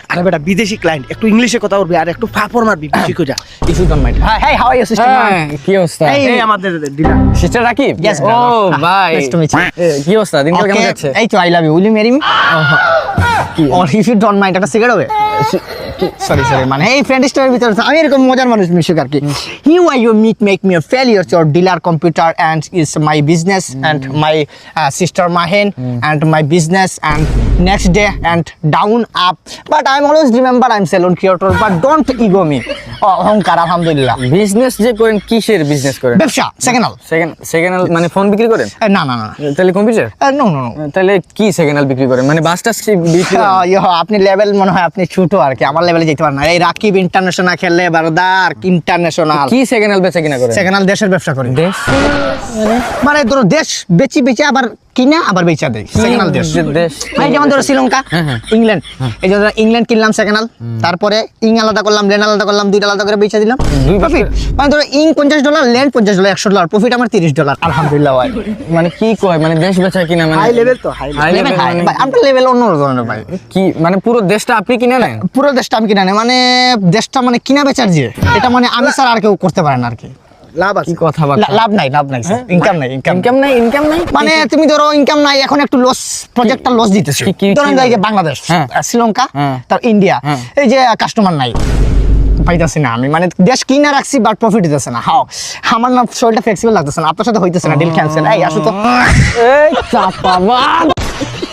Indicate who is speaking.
Speaker 1: আরে বেটা বিদেশি ক্লায়েন্ট, একটু ইংলিশে কথা বলবি আর একটু ফাপর মারবি বেশি কইরা।
Speaker 2: If you don't mind. Hey, how are you, sister? কি অবস্থা?
Speaker 1: এই আমাদের ডিলার
Speaker 2: সিস্টার রাকিব?
Speaker 1: Yes,
Speaker 2: ও ভাই।
Speaker 1: Nice to meet you.
Speaker 2: কি অবস্থা? দিনকাল কেমন যাচ্ছে?
Speaker 1: এই তো I love you, will you marry me? Or if you don't mind, একটা সিগারেট হবে? সরি মানে এই ফ্রেন্ড স্টোরের ভিতরে আমি এরকম মজার মানুষ মিশুক আর কি। He why you make me a failure your dealer computer and is my business and my sister Mahen and my business and next day and down up but I'm always remember I'm salon creator but don't ego me. অহংকার আলহামদুলিল্লাহ।
Speaker 2: Business যে করেন, কিসের business করেন?
Speaker 1: ব্যবসা second
Speaker 2: second মানে phone বিক্রি করেন?
Speaker 1: না না না
Speaker 2: তাহলে কম্পিউটার?
Speaker 1: নো নো
Speaker 2: তাহলে কি সেকেন্ড হ্যান্ড বিক্রি করেন? মানে বাসটা বিক্রি করেন?
Speaker 1: আপনি লেভেল মনে হয় আপনি ছোট আর কি, আমার লেভেলে যেতে পারেন না। এই রাকিব ইন্টারন্যাশনাল খেললে বারদার ইন্টারন্যাশনাল
Speaker 2: কি সেকেন্ড হ্যান্ড বেচা কিনা করেন?
Speaker 1: সেকেন্ড হ্যান্ড দেশের ব্যবসা করি।
Speaker 2: দেশ
Speaker 1: মানে ধরো দেশ বেচে আবার কিনা আবার বেচা দেয় সেকেন্ড হ্যান্ড দেশ।
Speaker 2: দেশ
Speaker 1: এই যেমন ধরো শ্রীলঙ্কা, ইংল্যান্ড, এই যে ধরো ইংল্যান্ড কিনলাম সেকেন্ড হ্যান্ড, তারপরে আলাদা করলাম, ল্যান্ড আলাদা করলাম, দুইটা আলাদা করে বেচা দিলাম, প্রফিট। মানে ধরো $50, ল্যান্ড $50, $100, প্রফিট আমার $30, আলহামদুলিল্লাহ ভাই।
Speaker 2: মানে কি কয়, মানে দেশ বেচা কিনা মানে
Speaker 1: হাই লেভেল তো হাই
Speaker 2: high
Speaker 1: লেভেল,
Speaker 2: level মানে-
Speaker 1: আমরা লেভেল অন্য ধরনের ভাই।
Speaker 2: কি মানে পুরো দেশটা আপনি কিনে নেন?
Speaker 1: পুরো দেশটা আমি কিনা নেই, মানে দেশটা মানে কিনা বেচার যে এটা মানে আমি স্যার আর কেউ করতে পারে না আর কি। লাভ
Speaker 2: কি কথা বার্তা?
Speaker 1: লাভ নাই ইনকাম নাই
Speaker 2: ইনকাম নাই
Speaker 1: মানে তুমি ধরো ইনকাম নাই, এখন একটু লস, প্রজেক্টটা লস দিতেছে।
Speaker 2: কি
Speaker 1: ধরেন যাই যে বাংলাদেশ,
Speaker 2: হ্যাঁ।
Speaker 1: শ্রীলঙ্কা,
Speaker 2: হ্যাঁ।
Speaker 1: তার ইন্ডিয়া,
Speaker 2: হ্যাঁ।
Speaker 1: এই যে কাস্টমার নাই, পাইতেছি না আমি, মানে দেশ কিনা রাখছি বাট প্রফিট দিতেছে না। হাও আমার না শরীরটা ফ্লেক্সিবল লাগতেছে না, আপনার সাথে হইতেছে না, ডিল ক্যান্সেল। এই আসো তো,
Speaker 2: এই চাপা